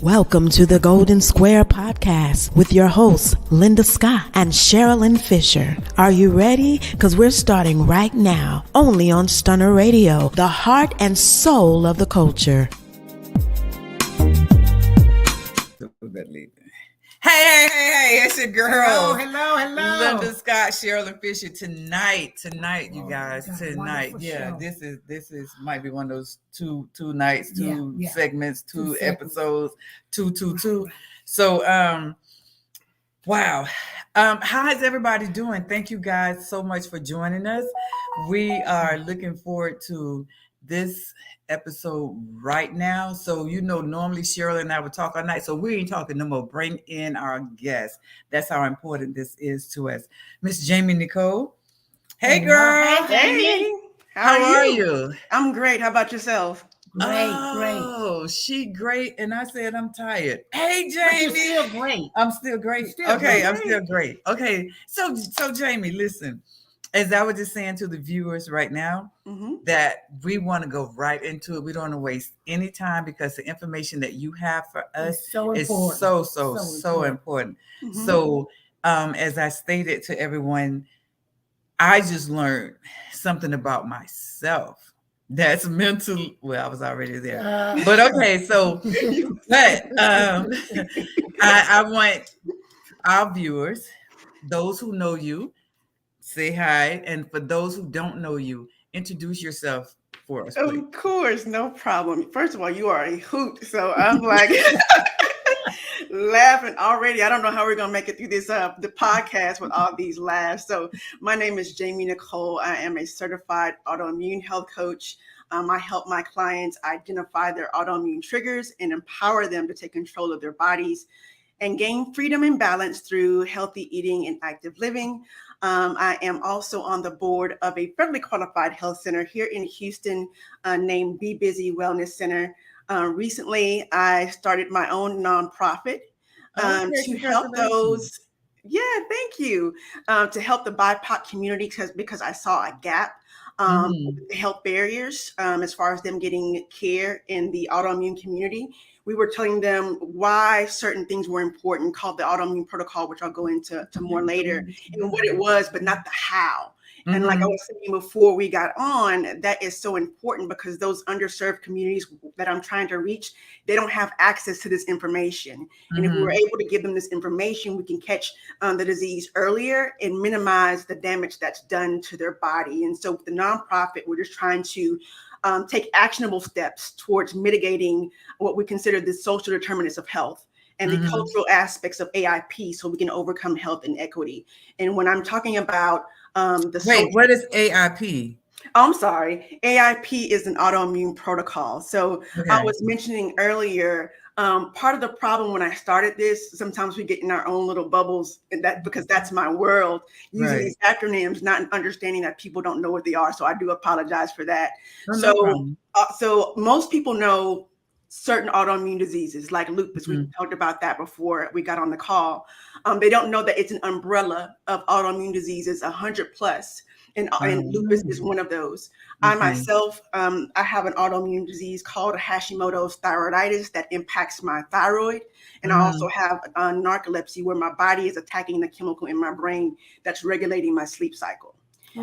Welcome to the Golden Square Podcast with your hosts, Linda Scott and Sharilyn Fisher. Are you ready? Because we're starting right now, only on Stunner Radio, the heart and soul of the culture. Hey, it's your girl. Hello. Linda Scott, Sharilyn Fisher. Tonight, you guys, tonight. Yeah, show. this is might be one of those two nights, two segments, two episodes, two. So, wow. How is everybody doing? Thank you guys so much for joining us. We are looking forward to this episode right now. So, normally Sharilyn and I would talk all night. So we ain't talking no more. Bring in our guests. That's how important this is to us. Miss Nicole. Hey, girl. Hey. How are you? I'm great. How about yourself? Great. Oh, she great. And I said, I'm tired. Hey, Jamie. But you're still great. I'm still great. I'm still great. Okay. So Jamie, listen, as I was just saying to the viewers right now, that we want to go right into it. We don't want to waste any time because the information that you have for us is so important. So, as I stated to everyone, I just learned something about myself that's mental. Well, I was already there, but okay. So, I want our viewers, those who know you, say hi, and for those who don't know you, introduce yourself for us, please. Of course, no problem. First of all, you are a hoot, so I'm like laughing already. I don't know how we're gonna make it through this the podcast with all these laughs. So my name is Nicole. I am a certified autoimmune health coach. I help my clients identify their autoimmune triggers and empower them to take control of their bodies and gain freedom and balance through healthy eating and active living. I am also on the board of a federally qualified health center here in Houston named Be Busy Wellness Center. Recently, I started my own nonprofit to help those. Yeah, thank you. To help the BIPOC community because I saw a gap. Health barriers as far as them getting care in the autoimmune community. We were telling them why certain things were important, called the autoimmune protocol, which I'll go into more later, and what it was, but not the how. And like I was saying before we got on, that is so important because those underserved communities that I'm trying to reach, they don't have access to this information. And if we were able to give them this information, we can catch the disease earlier and minimize the damage that's done to their body. And so with the nonprofit, we're just trying to take actionable steps towards mitigating what we consider the social determinants of health and the cultural aspects of AIP so we can overcome health inequity. And when I'm talking about what is AIP? I'm sorry. AIP is an autoimmune protocol. So I was mentioning earlier, part of the problem when I started this, sometimes we get in our own little bubbles, and that because that's my world, using these acronyms, not understanding that people don't know what they are. So I do apologize for that. So most people know certain autoimmune diseases like lupus. We talked about that before we got on the call. They don't know that it's an umbrella of autoimmune diseases, 100 plus. And lupus is one of those. I myself, I have an autoimmune disease called Hashimoto's thyroiditis that impacts my thyroid. And I also have narcolepsy where my body is attacking the chemical in my brain that's regulating my sleep cycle.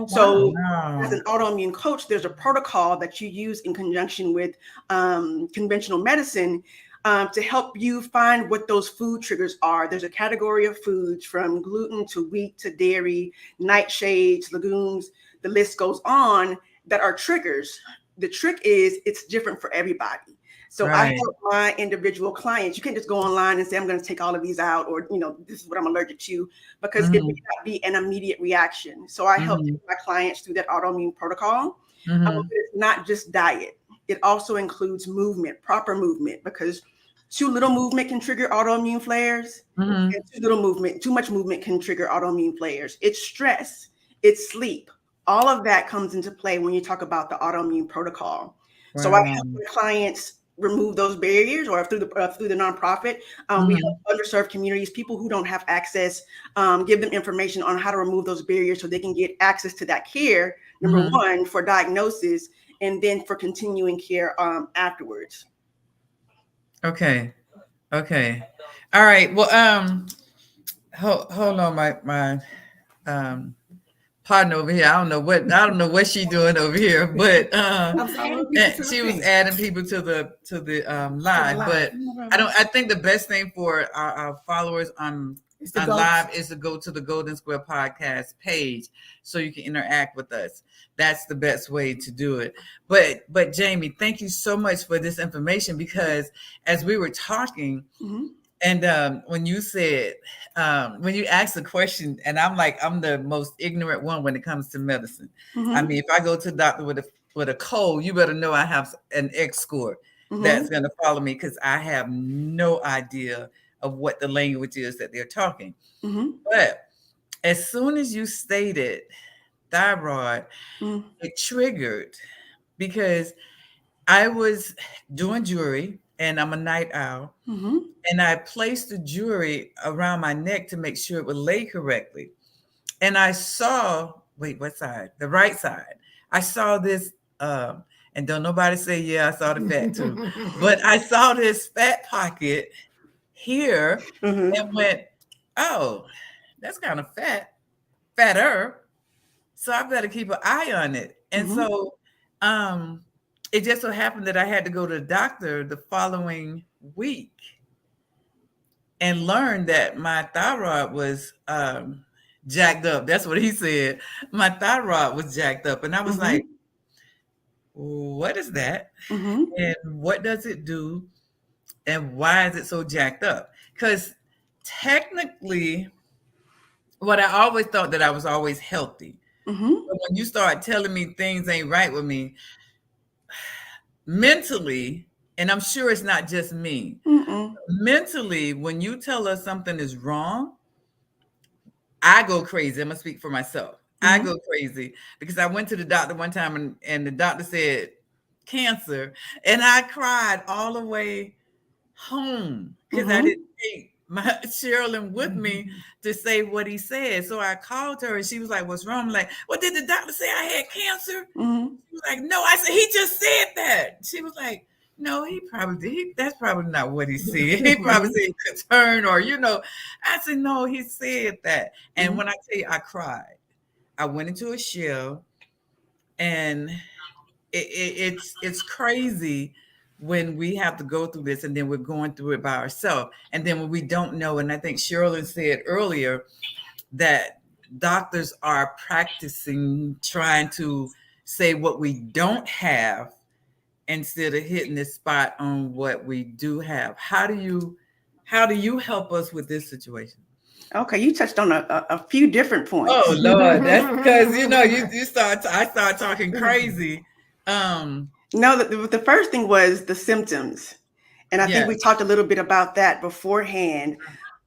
So as an autoimmune coach, there's a protocol that you use in conjunction with conventional medicine to help you find what those food triggers are. There's a category of foods from gluten to wheat to dairy, nightshades, legumes, the list goes on, that are triggers. The trick is it's different for everybody. So I help my individual clients. You can't just go online and say, I'm going to take all of these out, or, this is what I'm allergic to, because it may not be an immediate reaction. So I help my clients through that autoimmune protocall. It's not just diet. It also includes movement, proper movement, because too little movement can trigger autoimmune flares, and too much movement can trigger autoimmune flares. It's stress, it's sleep. All of that comes into play when you talk about the autoimmune protocol. So I help my clients remove those barriers, or through the nonprofit, we help underserved communities, people who don't have access, give them information on how to remove those barriers so they can get access to that care. Number one, for diagnosis, and then for continuing care afterwards. Okay. Okay. All right. Well, hold on, my um partner over here. I don't know what she doing over here, but she was adding people to the live. But I think the best thing for our followers on live is to go to the Golden Square Podcast page so you can interact with us. That's the best way to do it. But Jamie, thank you so much for this information, because as we were talking, and when you said, when you asked the question, and I'm like, I'm the most ignorant one when it comes to medicine. I mean, if I go to the doctor with a cold, you better know I have an X score that's going to follow me, because I have no idea of what the language is that they're talking. But as soon as you stated thyroid, it triggered, because I was doing jewelry and I'm a night owl. And I placed the jewelry around my neck to make sure it would lay correctly. And I saw, wait, what side? The right side. I saw this, and don't nobody say, yeah, I saw the fat too. But I saw this fat pocket here and went, oh, that's kind of fatter. So I better keep an eye on it. And so it just so happened that I had to go to the doctor the following week and learned that my thyroid was jacked up. That's what he said. My thyroid was jacked up. And I was like, what is that? And what does it do? And why is it so jacked up? Because technically, what I always thought that I was always healthy. But when you start telling me things ain't right with me, mentally, and I'm sure it's not just me, mentally, when you tell us something is wrong, I go crazy. I'm gonna speak for myself. I go crazy because I went to the doctor one time and the doctor said cancer, and I cried all the way home because I didn't take my Sharilyn with me to say what he said. So I called her and she was like, "What's wrong?" I'm like, "Well, did the doctor say I had cancer?" She was like, "No." I said, "He just said that." She was like, "No, he probably did. That's probably not what he said. He probably said could turn, or I said, "No, he said that." And when I tell you, I cried. I went into a shell, and it's crazy when we have to go through this, and then we're going through it by ourselves, and then when we don't know. And I think Sharilyn said earlier that doctors are practicing trying to say what we don't have instead of hitting the spot on what we do have. How do you help us with this situation? Okay, you touched on a few different points. Oh Lord, that's because I start talking crazy. No, the first thing was the symptoms, and I think we talked a little bit about that beforehand.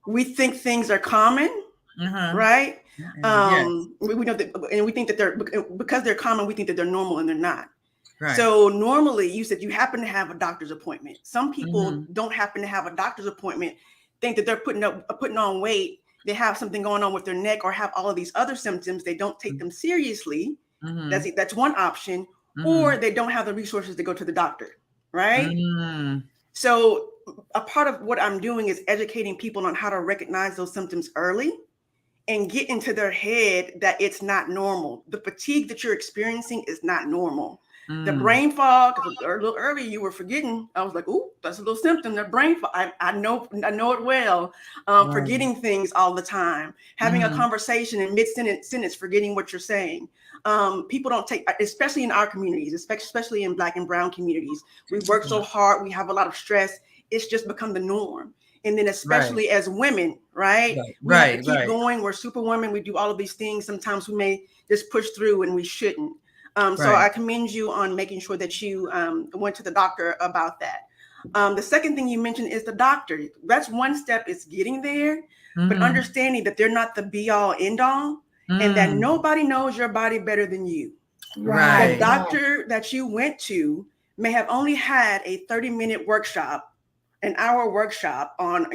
We think things are common, right? We know that, and we think that because they're common, we think that they're normal, and they're not. Right. So normally, you said you happen to have a doctor's appointment. Some people don't happen to have a doctor's appointment, think that they're putting on weight. They have something going on with their neck or have all of these other symptoms. They don't take them seriously. That's one option. Or they don't have the resources to go to the doctor, right? So a part of what I'm doing is educating people on how to recognize those symptoms early and get into their head that it's not normal. The fatigue that you're experiencing is not normal. The brain fog, a little earlier you were forgetting. I was like, "Ooh, that's a little symptom." The brain fog. I know it well. Forgetting things all the time, having a conversation in mid-sentence, forgetting what you're saying. People don't take, especially in our communities, especially in Black and Brown communities. We work so hard. We have a lot of stress. It's just become the norm. And then especially as women, right? We have to keep going. We're superwomen. We do all of these things. Sometimes we may just push through and we shouldn't. So I commend you on making sure that you went to the doctor about that. The second thing you mentioned is the doctor. That's one step, is getting there, but understanding that they're not the be all end all, and that nobody knows your body better than you. The doctor that you went to may have only had a 30-minute workshop, an hour workshop on,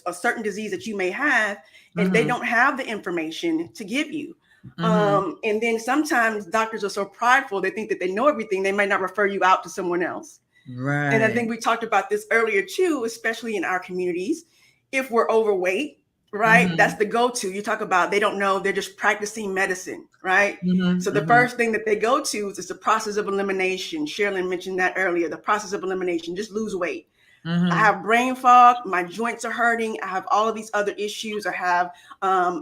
a certain disease that you may have, and they don't have the information to give you. And then sometimes doctors are so prideful, they think that they know everything. They might not refer you out to someone else. Right. And I think we talked about this earlier too, especially in our communities. If we're overweight, right, that's the go-to. You talk about they don't know, they're just practicing medicine, right? So the first thing that they go to is the process of elimination. Sharilyn mentioned that earlier, the process of elimination, just lose weight. I have brain fog, my joints are hurting, I have all of these other issues, I have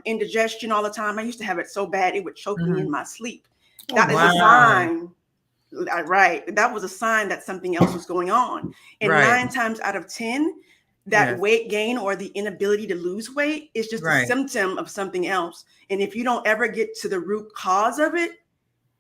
indigestion all the time. I used to have it so bad it would choke me in my sleep. That is a sign. Right. That was a sign that something else was going on. And 9 times out of 10, that weight gain or the inability to lose weight is just a symptom of something else. And if you don't ever get to the root cause of it,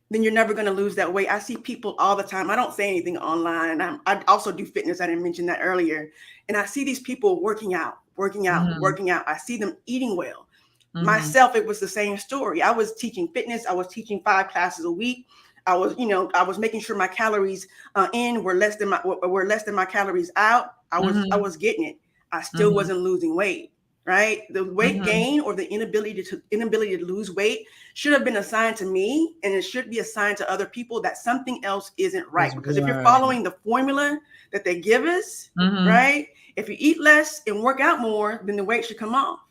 then you're never going to lose that weight. I see people all the time. I don't say anything online. I also do fitness. I didn't mention that earlier. And I see these people working out. I see them eating well. Myself, it was the same story. I was teaching fitness. I was teaching 5 classes a week. I was making sure my calories in were less than my calories out. I was getting it. I still wasn't losing weight, right? The weight gain or the inability to lose weight should have been assigned to me, and it should be assigned to other people that something else isn't right. Because if you're following the formula that they give us, right? If you eat less and work out more, then the weight should come off.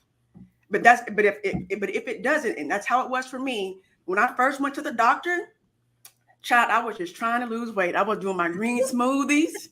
But if it doesn't, and that's how it was for me when I first went to the doctor. Child, I was just trying to lose weight. I was doing my green smoothies,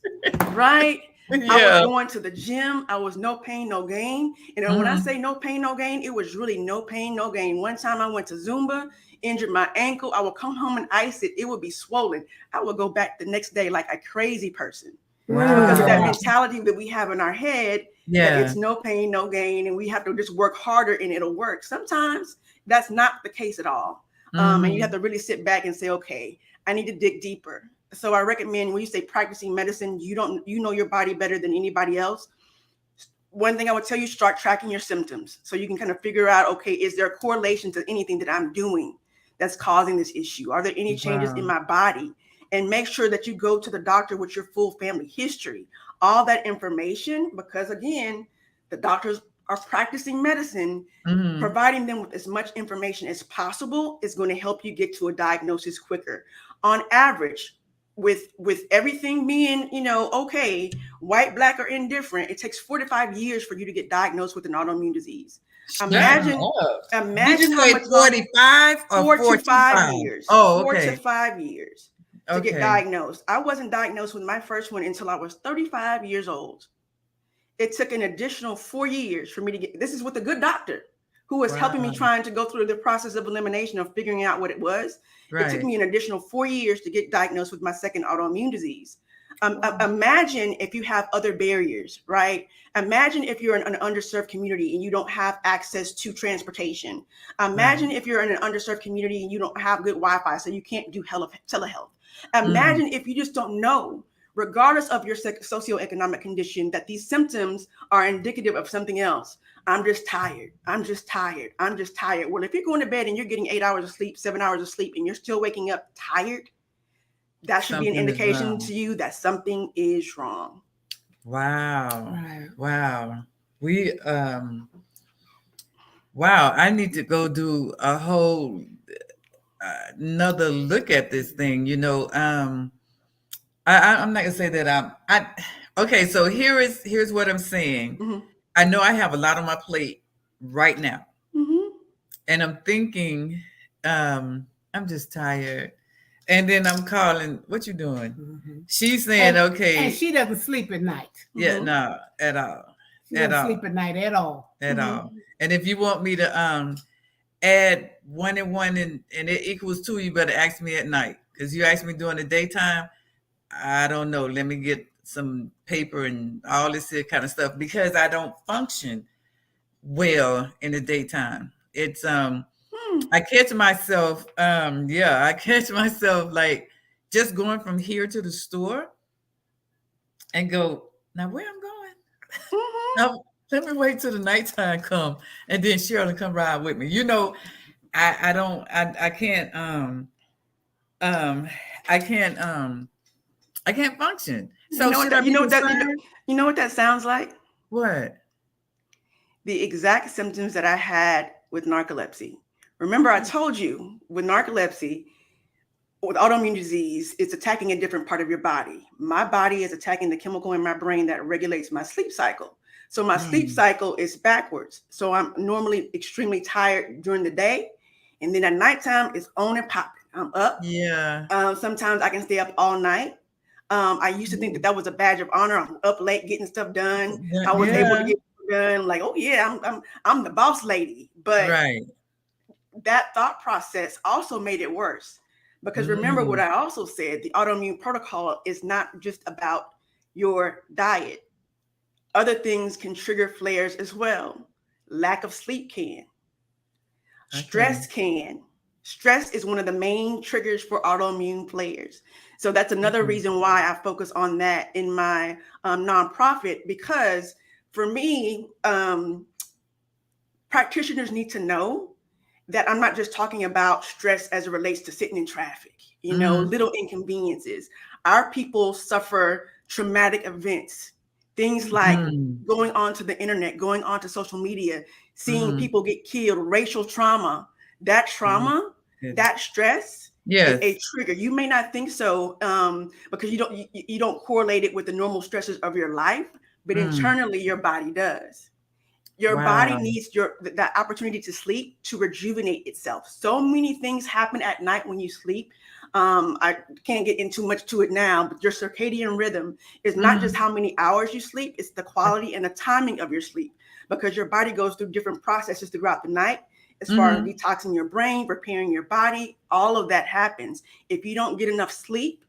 right? I was going to the gym. I was no pain, no gain. And when I say no pain, no gain, it was really no pain, no gain. One time I went to Zumba, injured my ankle. I would come home and ice it. It would be swollen. I would go back the next day like a crazy person. Wow. Because of that mentality that we have in our head, that it's no pain, no gain, and we have to just work harder and it'll work. Sometimes that's not the case at all. And you have to really sit back and say, okay, I need to dig deeper. So I recommend when you say practicing medicine, you know your body better than anybody else. One thing I would tell you, start tracking your symptoms so you can kind of figure out, okay, is there a correlation to anything that I'm doing that's causing this issue? Are there any changes in my body? And make sure that you go to the doctor with your full family history, all that information, because again, the doctors are practicing medicine. Providing them with as much information as possible is going to help you get to a diagnosis quicker. On average, with everything being, okay, white, black, or indifferent, it takes 45 years for you to get diagnosed with an autoimmune disease. Imagine Did you say 45 or 4 to 5 years. Oh, 4 to 5 years to get diagnosed. I wasn't diagnosed with my first one until I was 35 years old. It took an additional 4 years for me to get, this is with a good doctor who was helping me trying to go through the process of elimination of figuring out what it was. It took me an additional 4 years to get diagnosed with my second autoimmune disease. Imagine if you have other barriers, right? Imagine if you're in an underserved community and you don't have access to transportation. Imagine if you're in an underserved community and you don't have good Wi-Fi, so you can't do telehealth. Imagine if you just don't know, regardless of your socioeconomic condition, that these symptoms are indicative of something else. I'm just tired. Well, if you're going to bed and you're getting 8 hours of sleep, 7 hours of sleep, and you're still waking up tired, that should be an indication to you that something is wrong. Wow. Right. Wow. Wow. I need to go do a whole another look at this thing. I'm not gonna say that okay. So here's what I'm saying. I know I have a lot on my plate right now, and I'm thinking, I'm just tired. And then I'm calling, what you doing? She's saying, okay. And she doesn't sleep at night. Yeah, no, at all. She doesn't sleep at night at all. At all. And if you want me to add 1 and 1 and it equals 2, you better ask me at night. Because you ask me during the daytime, I don't know. Let me get some paper and all this kind of stuff because I don't function well in the daytime. It's I catch myself like just going from here to the store and go, now where I'm going? Now let me wait till the nighttime come and then Sharilyn come ride with me. I can't function. So you know what that sounds like? What? The exact symptoms that I had with narcolepsy. Remember, I told you with narcolepsy, with autoimmune disease, it's attacking a different part of your body. My body is attacking the chemical in my brain that regulates my sleep cycle. So my sleep cycle is backwards. So I'm normally extremely tired during the day. And then at nighttime, it's on and popping. I'm up. Yeah. Sometimes I can stay up all night. I used to think that was a badge of honor. I'm up late getting stuff done. I was able to get done. Like, oh yeah, I'm the boss lady. But that thought process also made it worse. Because remember what I also said, the autoimmune protocol is not just about your diet. Other things can trigger flares as well. Lack of sleep can. Stress can. Stress is one of the main triggers for autoimmune flares. So that's another reason why I focus on that in my nonprofit, because for me, practitioners need to know that I'm not just talking about stress as it relates to sitting in traffic, little inconveniences. Our people suffer traumatic events, things like going onto the internet, going onto social media, seeing people get killed, racial trauma. That trauma, that stress is a trigger. You may not think so because you don't correlate it with the normal stresses of your life, but internally your body does. Your body needs that opportunity to sleep to rejuvenate itself. So many things happen at night when you sleep. I can't get into much to it now, but your circadian rhythm is not just how many hours you sleep, it's the quality and the timing of your sleep, because your body goes through different processes throughout the night as far as detoxing your brain, repairing your body. All of that happens. If you don't get enough sleep,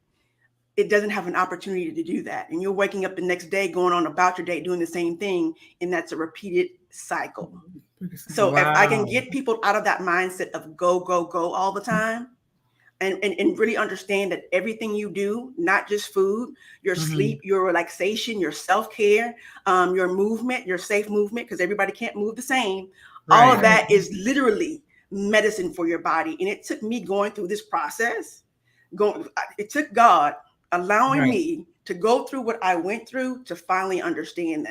it doesn't have an opportunity to do that. And you're waking up the next day, going on about your day, doing the same thing. And that's a repeated cycle. So if I can get people out of that mindset of go, go, go all the time, and really understand that everything you do, not just food, your sleep, your relaxation, your self-care, your movement, your safe movement, because everybody can't move the same. All of that is literally medicine for your body. And it took me going through this process. It took God allowing me to go through what I went through to finally understand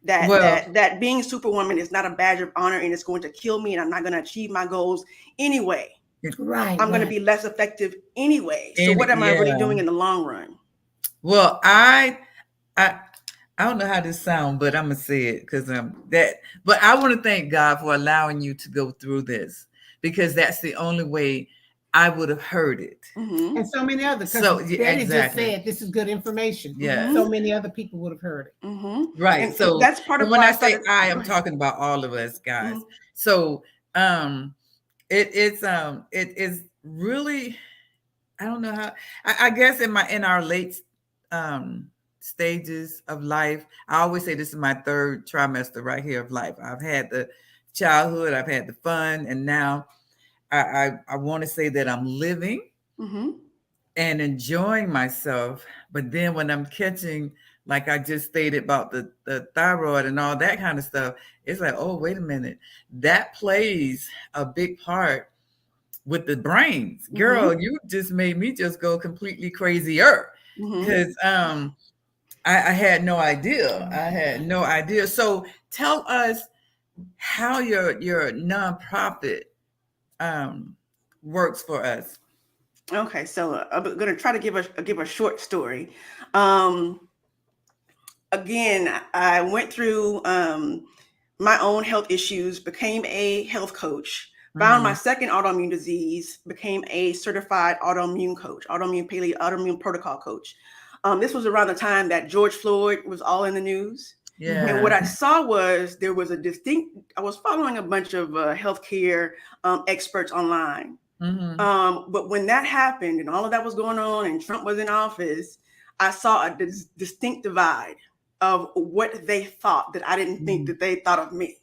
that being Superwoman is not a badge of honor and it's going to kill me and I'm not going to achieve my goals anyway. I'm going to be less effective anyway. So what am I really doing in the long run? Well, I don't know how this sounds, but I'm gonna say it because but I want to thank God for allowing you to go through this, because that's the only way I would have heard it. And so many others. So Daddy just said this is good information. Yeah. So many other people would have heard it. Right. And so that's part of when I say I'm talking about all of us guys. So it is really, I don't know how, I guess in our late stages of life, I always say this is my third trimester right here of life. I've had the childhood, I've had the fun, and now I want to say that I'm living and enjoying myself. But then when I'm catching, like I just stated about the thyroid and all that kind of stuff, it's like, oh, wait a minute. That plays a big part with the brains. Girl, you just made me just go completely crazier because I had no idea. I had no idea. So tell us how your nonprofit works for us. Okay, so I'm going to try to give a short story. Again, I went through my own health issues, became a health coach, found my second autoimmune disease, became a certified autoimmune coach, autoimmune protocol coach. This was around the time that George Floyd was all in the news. Yeah. And what I saw was there was I was following a bunch of healthcare experts online. But when that happened and all of that was going on and Trump was in office, I saw a distinct divide of what they thought that I didn't think that they thought of me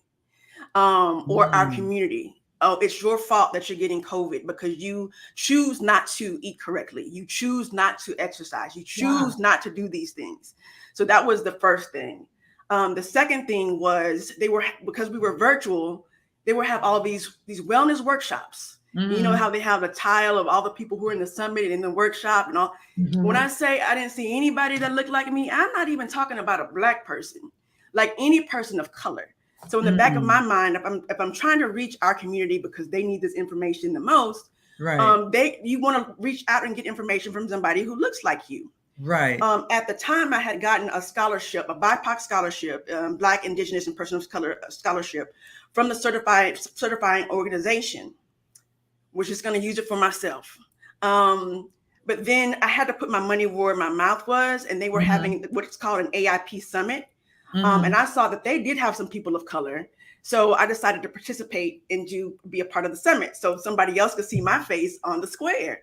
or our community. Oh, it's your fault that you're getting COVID because you choose not to eat correctly. You choose not to exercise. You choose not to do these things. So that was the first thing. The second thing was because we were virtual, they would have all these wellness workshops. You know how they have a tile of all the people who are in the summit and in the workshop and all. When I say I didn't see anybody that looked like me, I'm not even talking about a Black person, like any person of color. So in the back of my mind, if I'm trying to reach our community because they need this information the most, Right. You want to reach out and get information from somebody who looks like you. Right. At the time, I had gotten a scholarship, a BIPOC scholarship, Black, Indigenous, and Person of Color scholarship from the certifying organization, which is going to use it for myself. But then I had to put my money where my mouth was, and they were having what's called an AIP summit. And I saw that they did have some people of color. So I decided to participate and be a part of the summit so somebody else could see my face on the square.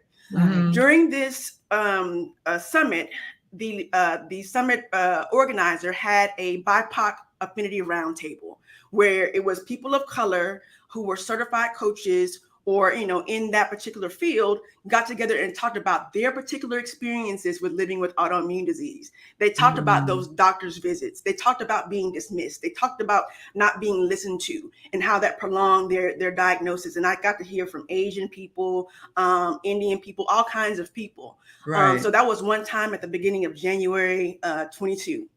During this summit, the summit organizer had a BIPOC affinity roundtable where it was people of color who were certified coaches or, in that particular field, got together and talked about their particular experiences with living with autoimmune disease. They talked about those doctor's visits. They talked about being dismissed. They talked about not being listened to and how that prolonged their diagnosis. And I got to hear from Asian people, Indian people, all kinds of people. Right. So that was one time at the beginning of January 22.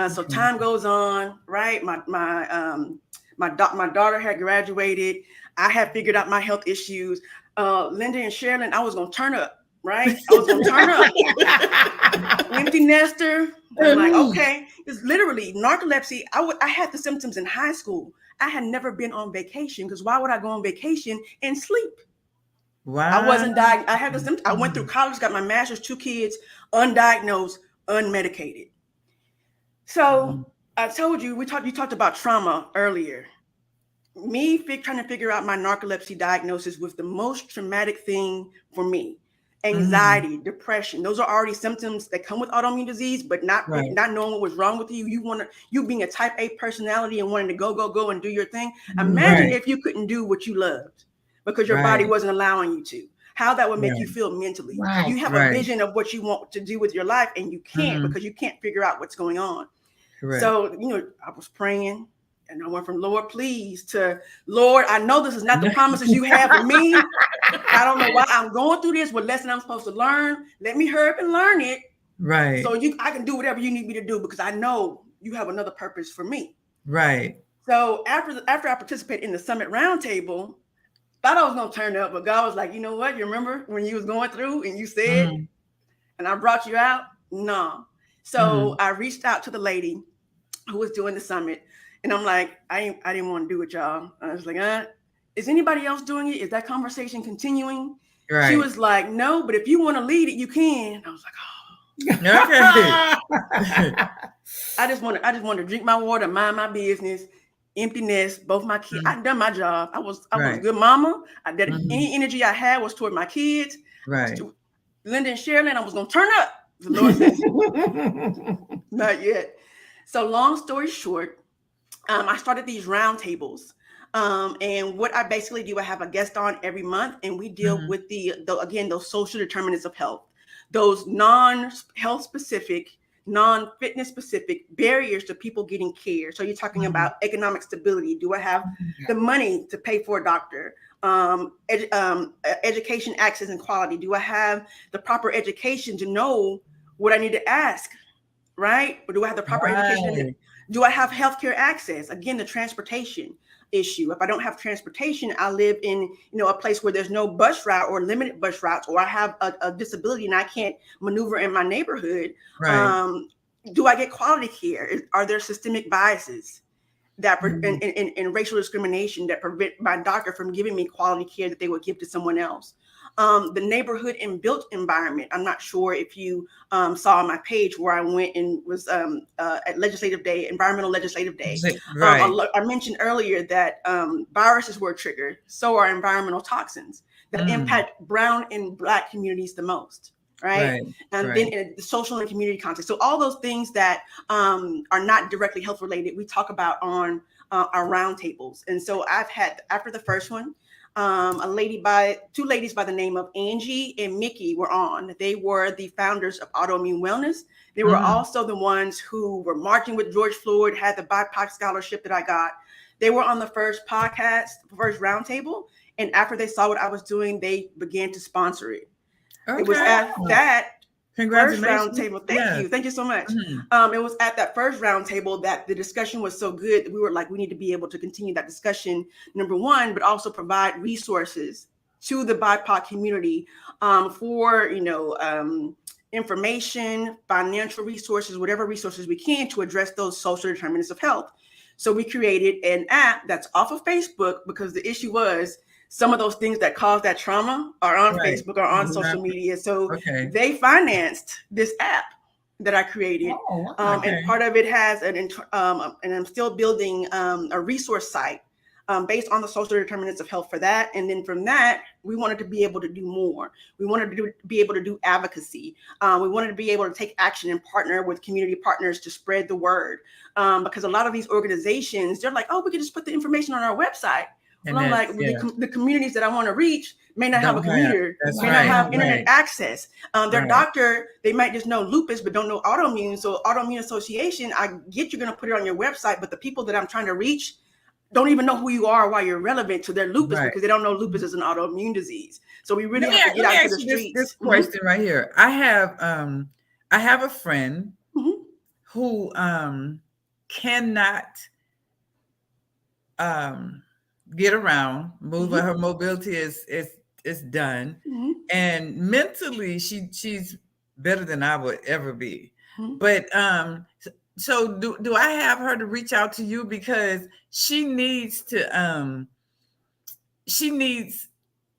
So time goes on, right? My daughter had graduated. I had figured out my health issues. Linda and Sharilyn, I was going to turn up, right? I was going to turn up. Empty nester. I'm like, okay. It's literally narcolepsy. I had the symptoms in high school. I had never been on vacation because why would I go on vacation and sleep? Wow. I wasn't diagnosed. I had the symptoms. I went through college, got my master's, 2 kids, undiagnosed, unmedicated. So I told you, you talked about trauma earlier. Me trying to figure out my narcolepsy diagnosis was the most traumatic thing for me. Anxiety, depression, those are already symptoms that come with autoimmune disease, but not knowing what was wrong with you. You being a type A personality and wanting to go and do your thing. Imagine if you couldn't do what you loved because your body wasn't allowing you to. How that would make you feel mentally. You have a vision of what you want to do with your life and you can't because you can't figure out what's going on. So, I was praying. And I went from Lord, please to Lord, I know this is not the promises you have for me. I don't know why I'm going through this. What lesson I'm supposed to learn? Let me hurry up and learn it. Right. So I can do whatever you need me to do because I know you have another purpose for me. Right. So after I participated in the summit roundtable, thought I was going to turn up, but God was like, you know what? You remember when you was going through and you said, and I brought you out? No. So I reached out to the lady who was doing the summit. And I'm like, I didn't want to do it, y'all. I was like, is anybody else doing it? Is that conversation continuing? Right. She was like, no, but if you want to lead it, you can. I was like, okay. I just want to drink my water, mind my business, empty nest, both my kids. I'd done my job. I was a good mama. Any energy I had was toward my kids. Right. Linda and Sharilyn, I was going to turn up. The Lord says, not yet. So long story short, I started these roundtables. And what I basically do, I have a guest on every month, and we deal with those social determinants of health, those non-health specific, non-fitness specific barriers to people getting care. So you're talking about economic stability. Do I have the money to pay for a doctor? Education access and quality. Do I have the proper education to know what I need to ask? Right? Or do I have the proper education? Do I have healthcare access? Again, the transportation issue. If I don't have transportation, I live in, a place where there's no bus route or limited bus routes, or I have a disability and I can't maneuver in my neighborhood. Right. Do I get quality care? Are there systemic biases that and racial discrimination that prevent my doctor from giving me quality care that they would give to someone else? The neighborhood and built environment. I'm not sure if you saw on my page where I went and was at Legislative Day, Environmental Legislative Day. Right. I mentioned earlier that viruses were a trigger. So are environmental toxins that impact brown and Black communities the most. Right. And then in the social and community context. So all those things that are not directly health related, we talk about on our roundtables. And so I've had, after the first one, two ladies by the name of Angie and Mickey were on. They were the founders of Autoimmune Wellness. They were also the ones who were marching with George Floyd, had the BIPOC scholarship that I got. They were on the first podcast, first roundtable. And after they saw what I was doing, they began to sponsor it. Okay. It was at that first roundtable. Thank you so much. It was at that first roundtable that the discussion was so good that we were like, we need to be able to continue that discussion, number one, but also provide resources to the BIPOC community for, information, financial resources, whatever resources we can to address those social determinants of health. So we created an app that's off of Facebook because the issue was some of those things that cause that trauma are on Facebook or on social media. So they financed this app that I created. And part of it has and I'm still building a resource site based on the social determinants of health for that. And then from that, we wanted to be able to do more. We wanted to be able to do advocacy. We wanted to be able to take action and partner with community partners to spread the word. Because a lot of these organizations, they're like, oh, we can just put the information on our website. And I'm like, the communities that I want to reach may not have a computer, may not have internet access. Their doctor, they might just know lupus, but don't know autoimmune. So autoimmune association, I get you're going to put it on your website, but the people that I'm trying to reach don't even know who you are, why you're relevant to their lupus because they don't know lupus is an autoimmune disease. So we really have to get out to the streets. This question right here. I have a friend who cannot get around, move. Her mobility is done, and mentally she's better than I would ever be. But so do I have her to reach out to you because she needs to she needs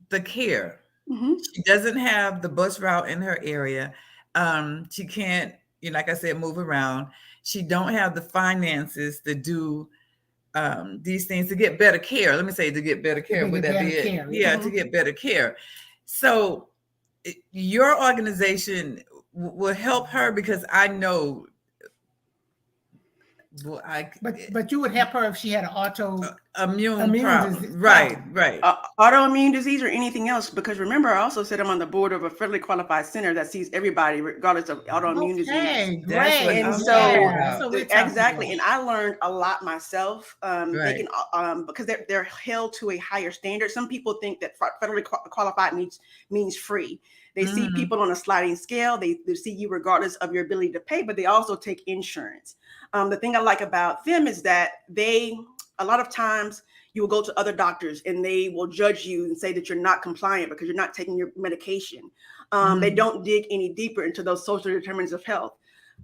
the care. She doesn't have the bus route in her area. She can't, like I said, move around. She don't have the finances to do these things to get better care. Let me say to get better care. Would that be it? Yeah, to get better care. So your organization will help her because I know. Well, but you would help her if she had an autoimmune problem. Disease. Right. Autoimmune disease or anything else. Because remember, I also said I'm on the board of a federally qualified center that sees everybody regardless of autoimmune disease. Great. And so exactly. And I learned a lot myself. They can because they're held to a higher standard. Some people think that federally qualified means free. They see people on a sliding scale. They see you regardless of your ability to pay, but they also take insurance. The thing I like about them is that a lot of times you will go to other doctors and they will judge you and say that you're not compliant because you're not taking your medication. They don't dig any deeper into those social determinants of health.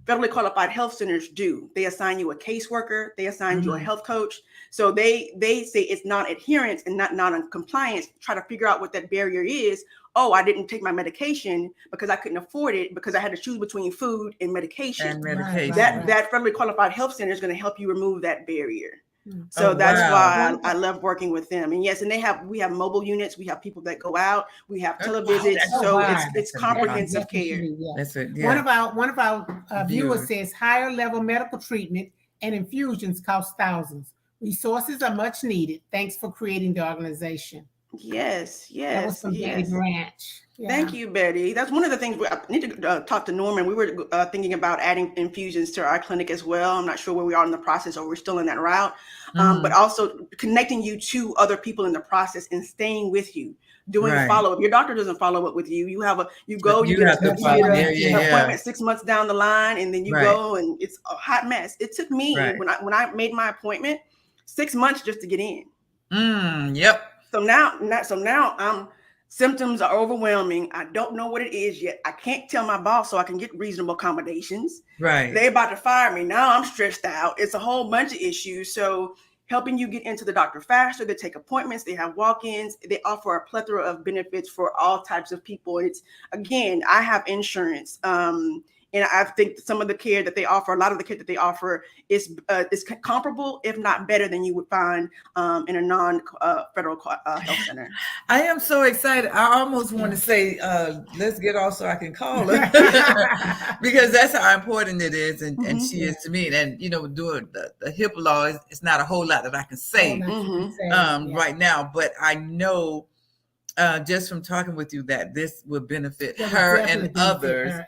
Federally qualified health centers do. They assign you a caseworker. They assign you a health coach. So they say it's non-adherence and not non-compliance. Try to figure out what that barrier is. Oh, I didn't take my medication because I couldn't afford it because I had to choose between food and medication. That federally qualified health center is going to help you remove that barrier. So that's why I love working with them. And yes, and we have mobile units. We have people that go out. We have televisits. It's comprehensive care. That's it. One of our viewers says higher level medical treatment and infusions cost thousands. Resources are much needed. Thanks for creating the organization. Yes. That was from Betty Branch. Yeah. Thank you, Betty. That's one of the things I need to talk to Norman. We were thinking about adding infusions to our clinic as well. I'm not sure where we are in the process or we're still in that route, but also connecting you to other people in the process and staying with you, doing follow-up. Your doctor doesn't follow up with you. You get an appointment 6 months down the line, and then you go and it's a hot mess. It took me when I made my appointment 6 months just to get in. Yep. So now symptoms are overwhelming. I don't know what it is yet. I can't tell my boss so I can get reasonable accommodations. Right. They're about to fire me. Now I'm stressed out. It's a whole bunch of issues. So helping you get into the doctor faster, they take appointments, they have walk-ins, they offer a plethora of benefits for all types of people. It's, again, I have insurance. And I think some of the care that they offer, a lot of the care that they offer is comparable, if not better than you would find in a non-federal health center. I am so excited. I almost want to say, let's get off so I can call her because that's how important it is. And she is to me. And, doing the HIPAA law, it's not a whole lot that I can say right now, but I know just from talking with you that this would benefit her and others.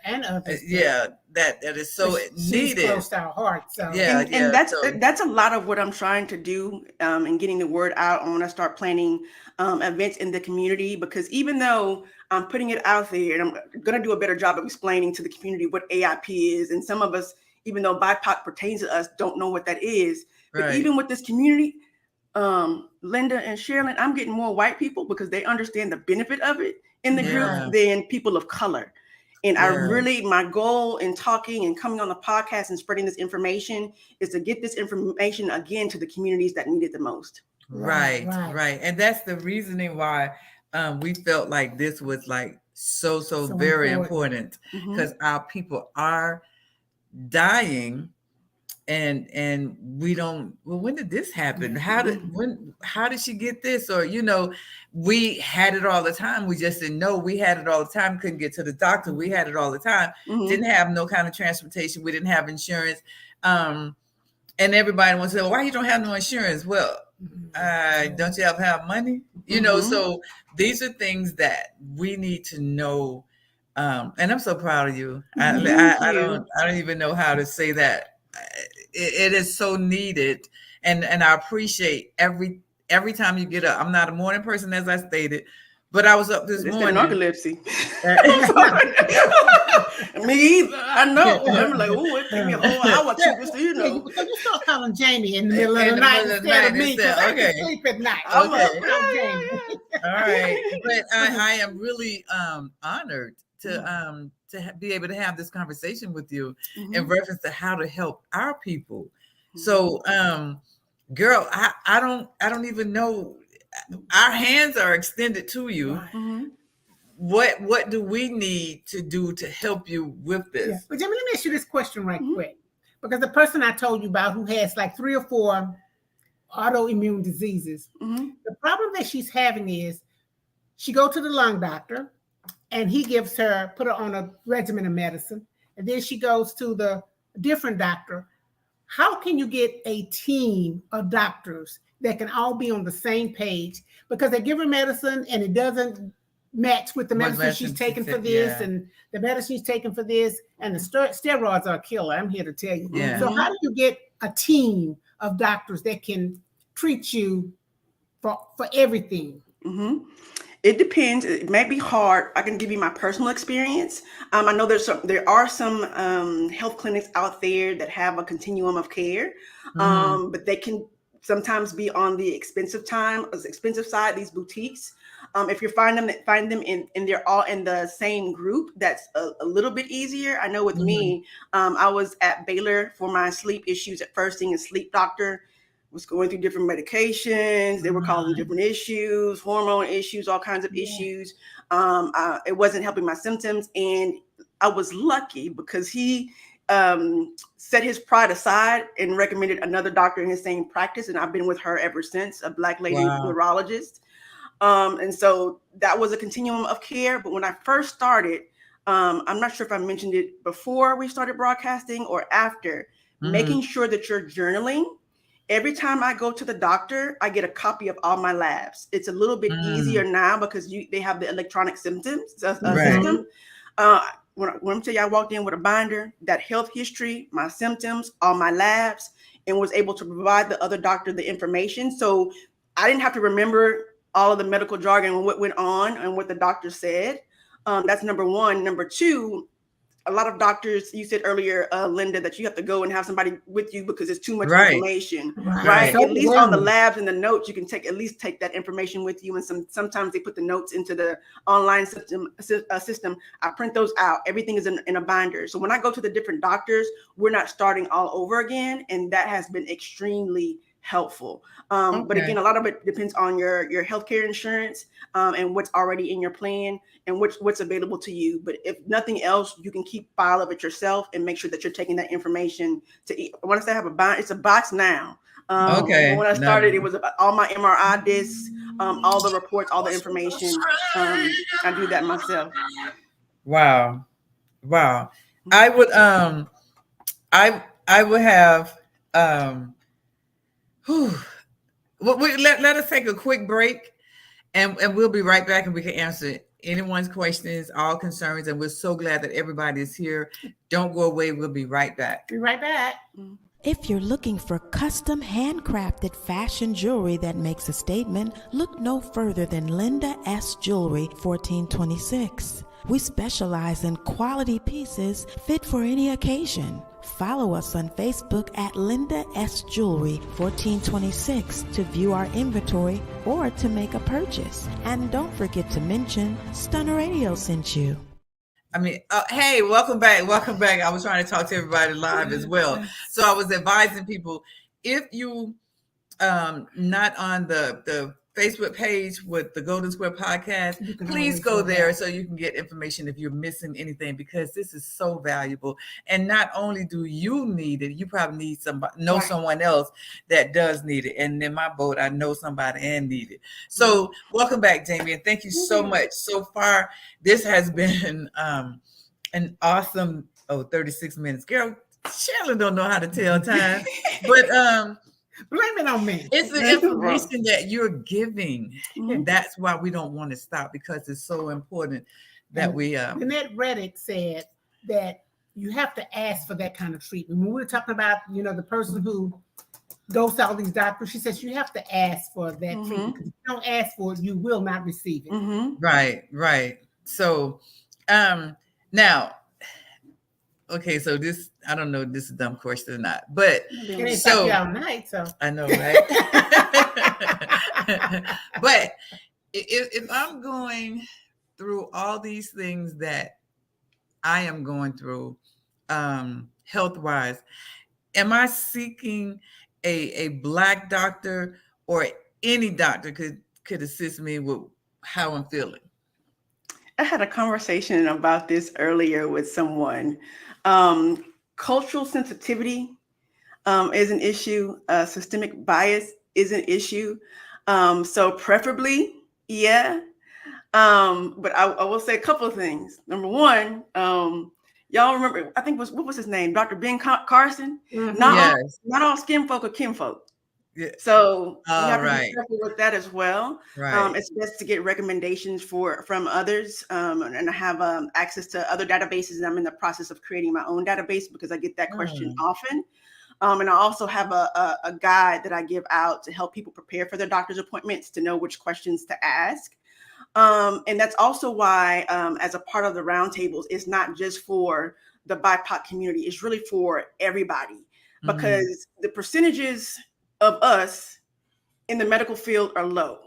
That is so needed. She's close to our heart. So and that's a lot of what I'm trying to do and getting the word out. I want to start planning events in the community, because even though I'm putting it out there and I'm going to do a better job of explaining to the community what AIP is, and some of us, even though BIPOC pertains to us, don't know what that is. But even with this community, Linda and Sharilyn, I'm getting more white people because they understand the benefit of it in the group than people of color. And I really, my goal in talking and coming on the podcast and spreading this information is to get this information again to the communities that need it the most. Right. And that's the reasoning why we felt like this was like so very important, because our people are dying. And we don't, well, when did this happen? How did she get this? Or, we had it all the time. We just didn't know. We had it all the time. Couldn't get to the doctor. We had it all the time. Didn't have no kind of transportation. We didn't have insurance. And everybody wants to say, well, why you don't have no insurance? Well, don't you have money? So these are things that we need to know. And I'm so proud of you. I don't even know how to say that. It is so needed, and I appreciate every time you get up. I'm not a morning person, as I stated, but I was up this morning. Narcolepsy. Me either. I know. I'm like, oh, it took me a whole hour to just, You start calling Jamie in the middle of the night instead of me, because I can sleep at night. Okay. All right. But I am really honored to be able to have this conversation with you in reference to how to help our people. So, girl, I don't even know. Our hands are extended to you. What do we need to do to help you with this? Yeah. But Jimmy, let me ask you this question right quick, because the person I told you about who has like 3 or 4 autoimmune diseases, the problem that she's having is she go to the lung doctor, and he gives her, put her on a regimen of medicine. And then she goes to the different doctor. How can you get a team of doctors that can all be on the same page? Because they give her medicine and it doesn't match with the medicine she's taking for this and the medicine she's taking for this. And the steroids are a killer, I'm here to tell you. So how do you get a team of doctors that can treat you for everything? It depends. It may be hard. I can give you my personal experience. I know there are some health clinics out there that have a continuum of care, but they can sometimes be on the expensive side. These boutiques. If you find them and they're all in the same group, that's a little bit easier. I know with me, I was at Baylor for my sleep issues at first, seeing a sleep doctor. Was going through different medications. They were causing different issues, hormone issues, all kinds of issues. It wasn't helping my symptoms. And I was lucky because he set his pride aside and recommended another doctor in his same practice. And I've been with her ever since, a Black lady neurologist. And so that was a continuum of care. But when I first started, I'm not sure if I mentioned it before we started broadcasting or after, making sure that you're journaling. Every time I go to the doctor, I get a copy of all my labs. It's a little bit easier now because they have the electronic symptoms system. When I tell you, I walked in with a binder, that health history, my symptoms, all my labs, and was able to provide the other doctor the information. So I didn't have to remember all of the medical jargon and what went on and what the doctor said. That's number one. Number two, a lot of doctors, you said earlier, Linda, that you have to go and have somebody with you because it's too much information, right? So at least on the labs and the notes, you can at least take that information with you. And sometimes they put the notes into the online system. I print those out. Everything is in a binder. So when I go to the different doctors, we're not starting all over again. And that has been extremely helpful. But again, a lot of it depends on your healthcare insurance and what's already in your plan and what's available to you. But if nothing else, you can keep file of it yourself and make sure that you're taking that information to eat. When I say I have a box, it's a box now. When I started, it was about all my MRI discs, all the reports, all the information. I do that myself. Wow. I would have let us take a quick break and we'll be right back and we can answer anyone's questions, all concerns. And we're so glad that everybody is here. Don't go away. We'll be right back. Be right back. If you're looking for custom handcrafted fashion jewelry that makes a statement, look no further than Linda S. Jewelry, 1426. We specialize in quality pieces fit for any occasion. Follow us on Facebook at Linda S. Jewelry 1426 to view our inventory or to make a purchase. And don't forget to mention Stunner Radio sent you. Hey, welcome back. Welcome back. I was trying to talk to everybody live as well. So I was advising people, if you not on the Facebook page with the Golden Square Podcast, please go there so you can get information if you're missing anything, because this is so valuable. And not only do you need it, you probably need someone else that does need it. And in my boat, I know somebody and need it. So welcome back, Jamie, and thank you so much. So far, this has been an awesome 36 minutes. Girl, Sharilyn don't know how to tell time, but blame it on me. It's the information that you're giving. Mm-hmm. That's why we don't want to stop, because it's so important that we. Annette Reddick said that you have to ask for that kind of treatment. When we were talking about, the person who goes to all these doctors, she says you have to ask for that treatment. Because if you don't ask for it, you will not receive it. Mm-hmm. Right. So, now. Okay, so this, I don't know if this is a dumb question or not, but so all night, so I know, right? But if I'm going through all these things that I am going through, health-wise, am I seeking a Black doctor, or any doctor could assist me with how I'm feeling? I had a conversation about this earlier with someone. Cultural sensitivity is an issue. Systemic bias is an issue. So preferably, yeah. But I will say a couple of things. Number one, y'all remember, I think what was his name? Dr. Ben Carson? Mm-hmm. Not all skin folk are kinfolk. Yeah. So you have to be careful with that as well. Right. It's best to get recommendations from others, and I have access to other databases, and I'm in the process of creating my own database because I get that question often. And I also have a guide that I give out to help people prepare for their doctor's appointments, to know which questions to ask. And that's also why, as a part of the roundtables, it's not just for the BIPOC community, it's really for everybody, because the percentages of us in the medical field are low.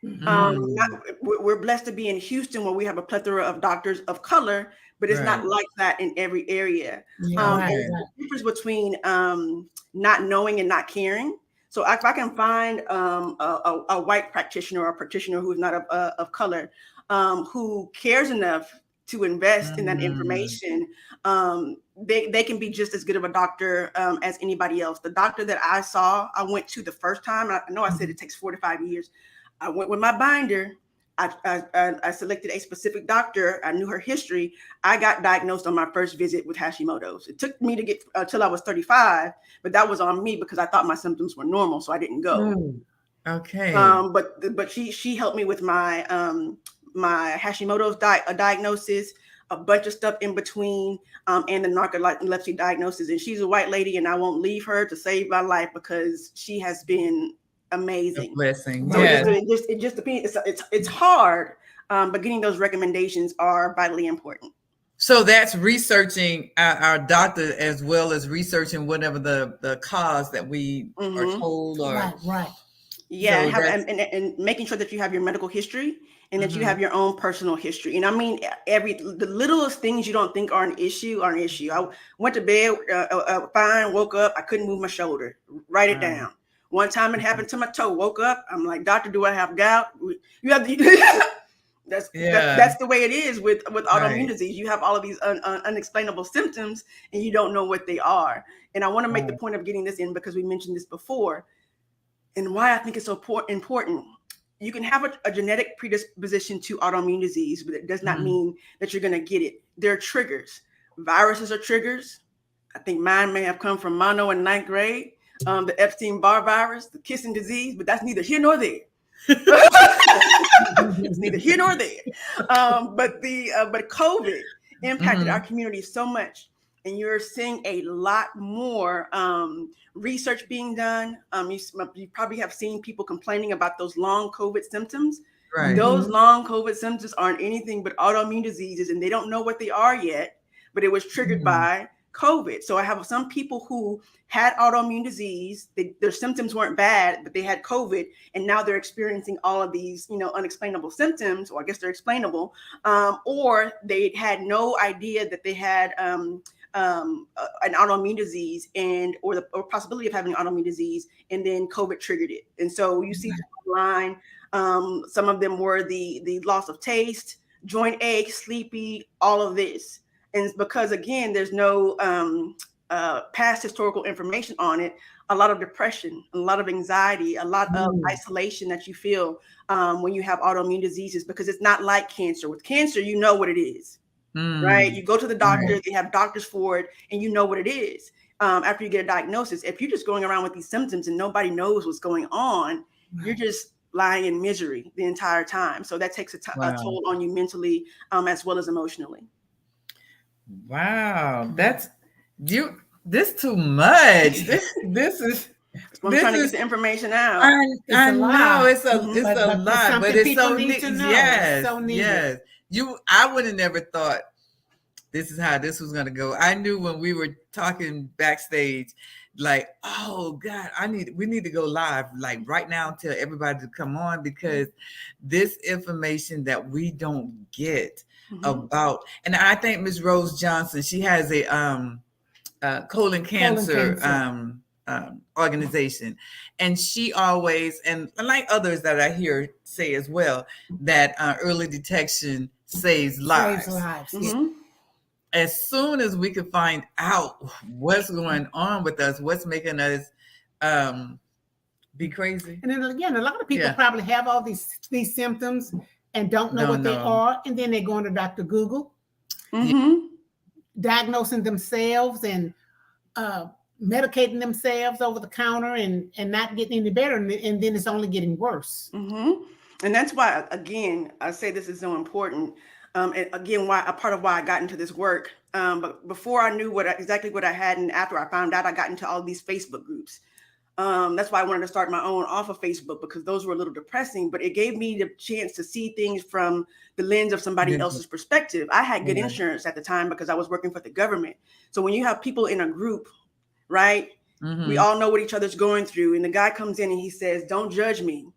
We're blessed to be in Houston, where we have a plethora of doctors of color, but it's not like that in every area. And the difference between not knowing and not caring. So if I can find a white practitioner or a practitioner who's not of color, who cares enough to invest in that information, they can be just as good of a doctor as anybody else. The doctor that I went to the first time, I know I said it takes 4 to 5 years. I went with my binder. I selected a specific doctor. I knew her history. I got diagnosed on my first visit with Hashimoto's. It took me to get till I was 35, but that was on me because I thought my symptoms were normal, so I didn't go. Okay. But she helped me with my my Hashimoto's diagnosis, a bunch of stuff in between, and the narcolepsy diagnosis. And she's a white lady, and I won't leave her to save my life because she has been amazing. A blessing. So it just depends. It's hard, but getting those recommendations are vitally important. So that's researching our doctor, as well as researching whatever the cause that we are told. Or right. Yeah, so and making sure that you have your medical history, and that you have your own personal history. And I mean, the littlest things you don't think are an issue are an issue. I went to bed fine, woke up, I couldn't move my shoulder. Write it down. One time it happened to my toe. Woke up, I'm like, doctor, do I have gout? You have the that's the way it is with autoimmune disease. You have all of these unexplainable symptoms, and you don't know what they are. And I want to make the point of getting this in because we mentioned this before, and why I think it's so important. You can have a genetic predisposition to autoimmune disease, but it does not mean that you're going to get it. There are triggers. Viruses are triggers. I think mine may have come from mono in 9th grade. The Epstein-Barr virus, the kissing disease, but that's neither here nor there. It's neither here nor there. But COVID impacted our community so much, and you're seeing a lot more research being done. You probably have seen people complaining about those long COVID symptoms. Right. Those long COVID symptoms aren't anything but autoimmune diseases, and they don't know what they are yet, but it was triggered by COVID. So I have some people who had autoimmune disease. Their symptoms weren't bad, but they had COVID, and now they're experiencing all of these, unexplainable symptoms, or I guess they're explainable, or they had no idea that they had an autoimmune disease or possibility of having an autoimmune disease, and then COVID triggered it. And so you see online, some of them were the loss of taste, joint ache, sleepy, all of this. And it's because, again, there's no past historical information on it. A lot of depression, a lot of anxiety, a lot of isolation that you feel when you have autoimmune diseases, because it's not like cancer. With cancer, you know what it is, right? You go to the doctor, they have doctors for it, and you know what it is after you get a diagnosis. If you're just going around with these symptoms and nobody knows what's going on, you're just lying in misery the entire time. So that takes a toll on you mentally as well as emotionally. Wow, this too much. This is. I'm trying to get the information out. I know it's a lot, but it's so neat. Yes, so yes. I would have never thought this is how this was going to go. I knew when we were talking backstage, like, oh God, we need to go live like right now and tell everybody to come on, because this information that we don't get about, and I think Ms. Rose Johnson, she has a colon cancer organization, and she always, and like others that I hear say as well, that early detection saves lives. As soon as we can find out what's going on with us, what's making us be crazy. And then again, a lot of people probably have all these symptoms and don't know what they are, and then they go into Dr. Google, diagnosing themselves and medicating themselves over the counter and not getting any better, and then it's only getting worse. And that's why, again, I say this is so important. And again, a part of why I got into this work. But before I knew exactly what I had, and after I found out, I got into all these Facebook groups. That's why I wanted to start my own off of Facebook, because those were a little depressing, but it gave me the chance to see things from the lens of somebody else's perspective. I had good insurance at the time because I was working for the government. So when you have people in a group, right, we all know what each other's going through. And the guy comes in and he says, "Don't judge me.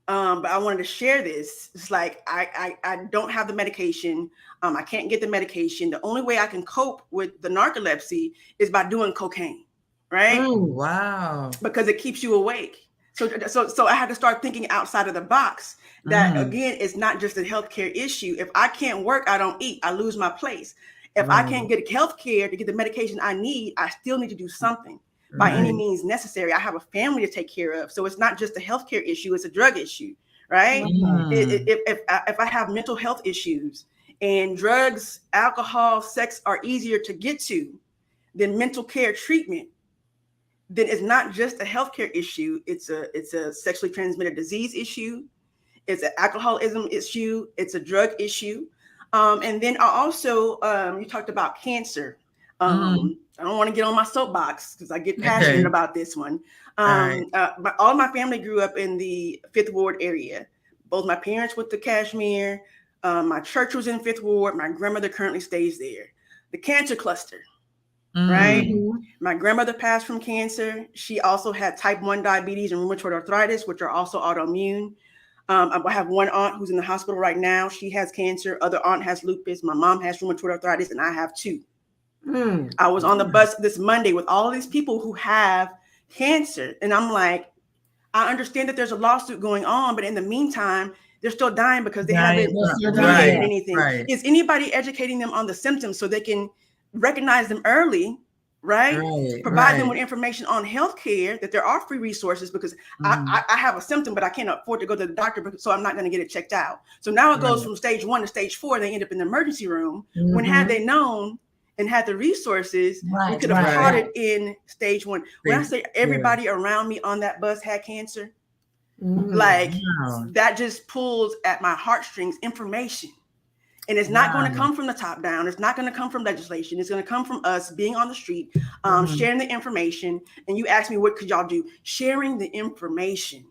But I wanted to share this." It's like, I don't have the medication. I can't get the medication. The only way I can cope with the narcolepsy is by doing cocaine, right? Oh, wow. Because it keeps you awake. So I had to start thinking outside of the box, that again, it's not just a healthcare issue. If I can't work, I don't eat, I lose my place. If I can't get healthcare to get the medication I need, I still need to do something. By any means necessary. I have a family to take care of. So it's not just a healthcare issue, it's a drug issue, right? If I have mental health issues, and drugs, alcohol, sex are easier to get to than mental care treatment, then it's not just a healthcare issue, it's a sexually transmitted disease issue, it's an alcoholism issue, it's a drug issue. And then I also, you talked about cancer. I don't want to get on my soapbox because I get passionate about this one. All my family grew up in the Fifth Ward area. Both my parents went to Kashmir. My church was in Fifth Ward. My grandmother currently stays there. The cancer cluster, right? My grandmother passed from cancer. She also had type 1 diabetes and rheumatoid arthritis, which are also autoimmune. I have one aunt who's in the hospital right now. She has cancer. Other aunt has lupus. My mom has rheumatoid arthritis, and I have 2. I was on the bus this Monday with all of these people who have cancer. And I'm like, I understand that there's a lawsuit going on, but in the meantime, they're still dying because they haven't remediated anything. Is anybody educating them on the symptoms so they can recognize them early, right? Provide them with information on healthcare, that there are free resources, because I have a symptom, but I can't afford to go to the doctor, so I'm not going to get it checked out. So now it goes from stage 1 to stage 4. They end up in the emergency room. When had they known and had the resources, we could have caught it in stage 1. When I say everybody around me on that bus had cancer, that just pulls at my heartstrings information. And it's not going to come from the top down. It's not going to come from legislation. It's going to come from us being on the street, sharing the information. And you asked me, what could y'all do? Sharing the information.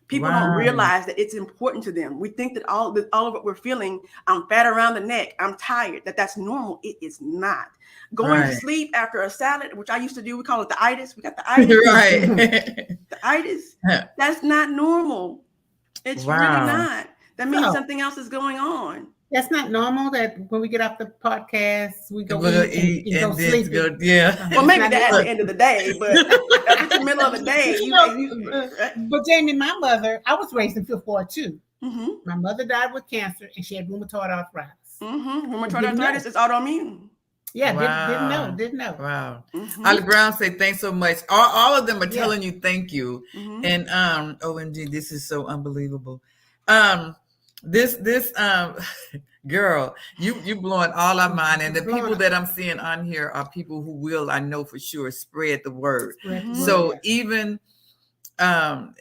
People don't realize that it's important to them. We think that all of what we're feeling, I'm fat around the neck, I'm tired, that's normal. It is not. Going to sleep after a salad, which I used to do, we call it the itis. We got the itis. The itis. That's not normal. It's really not. That means something else is going on. That's not normal that when we get off the podcast, we go eat and go sleep. Well, maybe that's at the end of the day, but if it's the middle of the day. But Jamie, my mother, I was raised in Fifth Ward too. My mother died with cancer and she had rheumatoid arthritis. Rheumatoid arthritis is autoimmune. Yeah, didn't know. Wow. Ollie Brown say thanks so much. All of them are telling you thank you. And OMG, this is so unbelievable. This girl, you blowing all our mind, and the people that I'm seeing on here are people who will, I know for sure, spread the word. So even I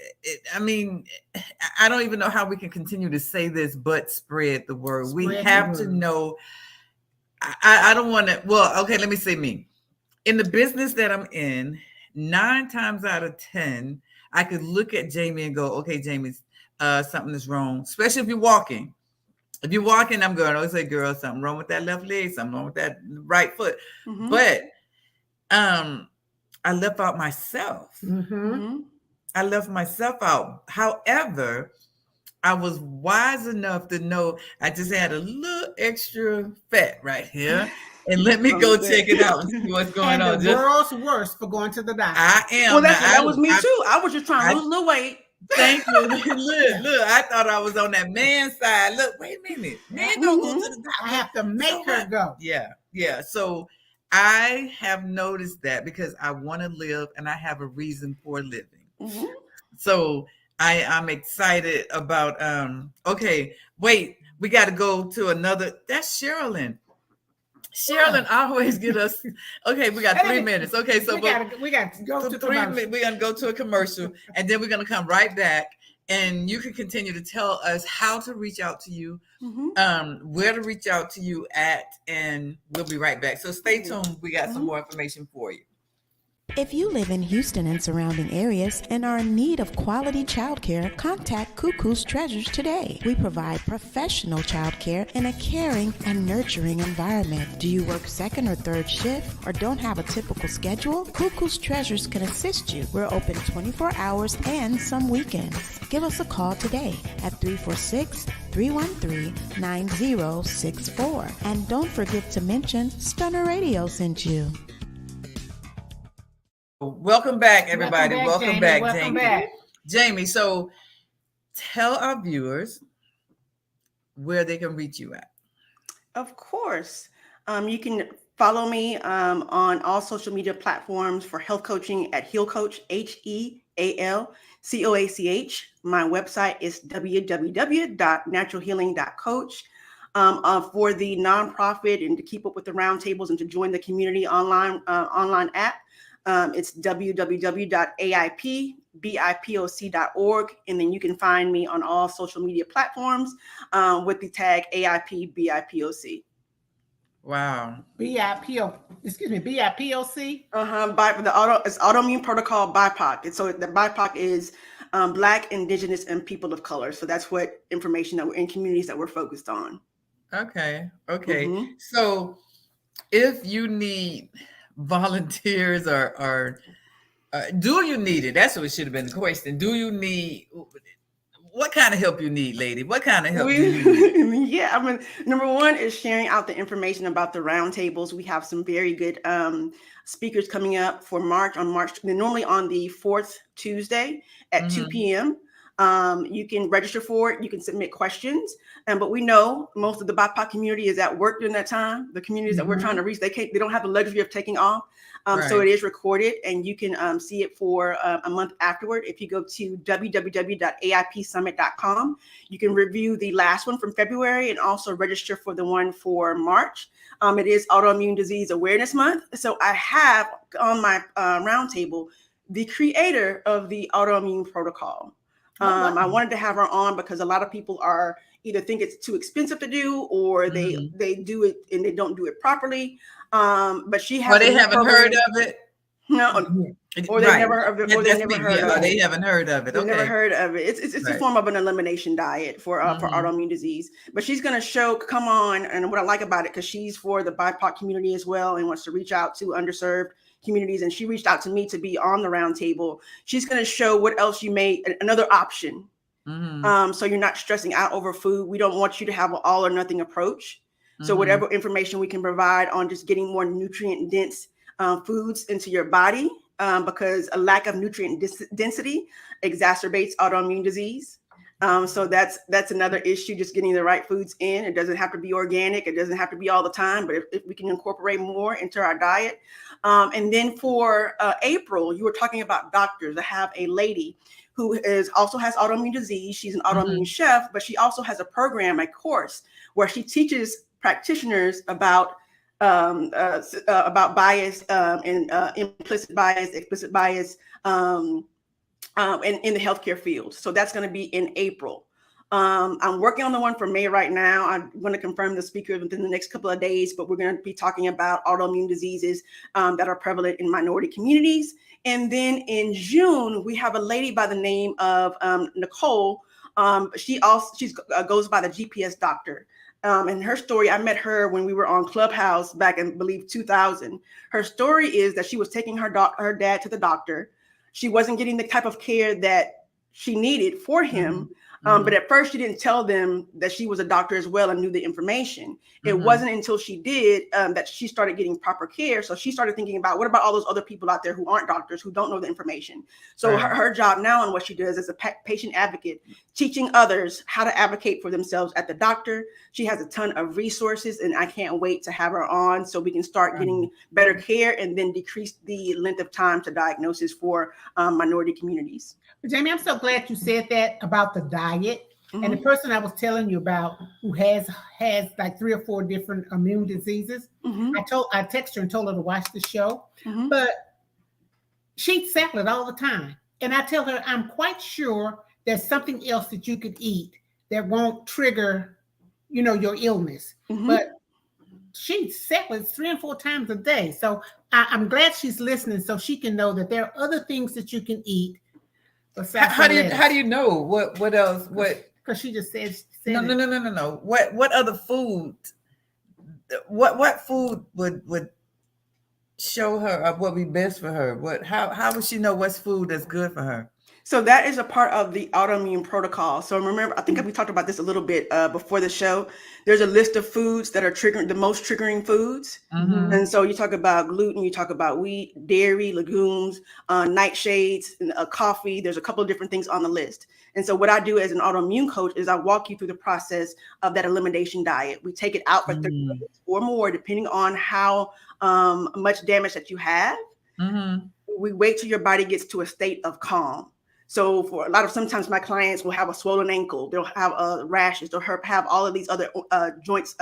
don't even know how we can continue to say this, but spread the word. We have to know. I don't want to. Well, okay, let me say me. In the business that I'm in, 9 times out of 10, I could look at Jamie and go, okay, Jamie, something is wrong, especially if you're walking. If you're walking, I'm going, oh, say, girl, something wrong with that left leg, something wrong with that right foot. But I left out myself. I left myself out. However, I was wise enough to know I just had a little extra fat right here. And let me go check it out and see what's going on. The world's worst for going to the doctor. I am. Well, that was me too. I was just trying to lose a little weight. Thank you. Look, I thought I was on that man side. Look, wait a minute. Man, don't go to the doctor. I have to make her go. Yeah. So I have noticed that because I want to live and I have a reason for living. So I'm excited about okay, wait, we got to go to another. That's Sharilyn. Sharilyn always get us. Okay, we got 3 minutes. Okay, so we got to go to 3 minutes. We're gonna go to a commercial, and then we're gonna come right back, and you can continue to tell us how to reach out to you, where to reach out to you at, and we'll be right back. So stay tuned. We got some more information for you. If you live in Houston and surrounding areas and are in need of quality childcare, contact Cuckoo's Treasures today. We provide professional childcare in a caring and nurturing environment. Do you work second or third shift or don't have a typical schedule? Cuckoo's Treasures can assist you. We're open 24 hours and some weekends. Give us a call today at 346-313-9064. And don't forget to mention Stunner Radio sent you. Welcome back, everybody. Welcome back, Jamie. Jamie, so tell our viewers where they can reach you at. Of course. You can follow me on all social media platforms for health coaching at Heal Coach, HEALCOACH. My website is www.naturalhealing.coach. For the nonprofit and to keep up with the roundtables and to join the community online app, it's www.AIPBIPOC.org. And then you can find me on all social media platforms with the tag AIPBIPOC. Wow. BIPOC. It's autoimmune protocol BIPOC. And so the BIPOC is Black, Indigenous, and people of color. So that's what information that we're in communities that we're focused on. Okay. So if you need volunteers or do you need it? That's what should have been the question. Do you need, what kind of help you need, lady? What kind of help do you need? Yeah, number one is sharing out the information about the roundtables. We have some very good speakers coming up for March. Normally on the 4th Tuesday at 2 p.m. You can register for it. You can submit questions. But we know most of the BIPOC community is at work during that time. The communities that we're trying to reach, they don't have the luxury of taking off. So it is recorded and you can see it for a month afterward. If you go to www.aipsummit.com, you can review the last one from February and also register for the one for March. It is Autoimmune Disease Awareness Month. So I have on my roundtable the creator of the autoimmune protocol. I wanted to have her on because a lot of people are either think it's too expensive to do or they do it and they don't do it properly. But she has. They haven't heard of it. No, or they never heard of it. Or they never heard of it. They haven't heard of it. They've never heard of it. It's a form of an elimination diet for autoimmune disease. But she's going to come on, and what I like about it, because she's for the BIPOC community as well, and wants to reach out to underserved communities. And she reached out to me to be on the roundtable. She's going to show what else you may, another option. So you're not stressing out over food. We don't want you to have an all or nothing approach. So whatever information we can provide on just getting more nutrient dense foods into your body, because a lack of nutrient density exacerbates autoimmune disease. So that's another issue, just getting the right foods in. It doesn't have to be organic. It doesn't have to be all the time, but if we can incorporate more into our diet. And then for April, you were talking about doctors. I have a lady who also has autoimmune disease. She's an autoimmune chef, but she also has a program, a course, where she teaches practitioners about bias and implicit bias, explicit bias in the healthcare field. So that's going to be in April. I'm working on the one for May right now. I'm going to confirm the speaker within the next couple of days, but we're going to be talking about autoimmune diseases that are prevalent in minority communities. And then in June, we have a lady by the name of Nicole. She goes by the GPS doctor. And her story, I met her when we were on Clubhouse back in, I believe, 2000. Her story is that she was taking her dad to the doctor. She wasn't getting the type of care that she needed for him. But at first she didn't tell them that she was a doctor as well and knew the information. It wasn't until she did that she started getting proper care. So she started thinking about, what about all those other people out there who aren't doctors, who don't know the information? So her job now and what she does as a patient advocate, teaching others how to advocate for themselves at the doctor. She has a ton of resources, and I can't wait to have her on so we can start getting better care and then decrease the length of time to diagnosis for minority communities. Jamie, I'm so glad you said that about the diet. And the person I was telling you about, who has like 3 or 4 different immune diseases, I texted her and told her to watch the show, but she eats salad all the time. And I tell her, I'm quite sure there's something else that you could eat that won't trigger, your illness. But she eats salads 3 and 4 times a day. So I'm glad she's listening, so she can know that there are other things that you can eat. How do you know what else? What? Because she just said no. What other food? What food would show her what would be best for her? How would she know what's food that's good for her? So that is a part of the autoimmune protocol. So remember, I think we talked about this a little bit before the show. There's a list of foods that are the most triggering foods. And so you talk about gluten, you talk about wheat, dairy, legumes, nightshades, coffee. There's a couple of different things on the list. And so what I do as an autoimmune coach is I walk you through the process of that elimination diet. We take it out for 30 minutes or more, depending on how much damage that you have. We wait till your body gets to a state of calm. So for sometimes my clients will have a swollen ankle, they'll have rashes, they'll have all of these other joint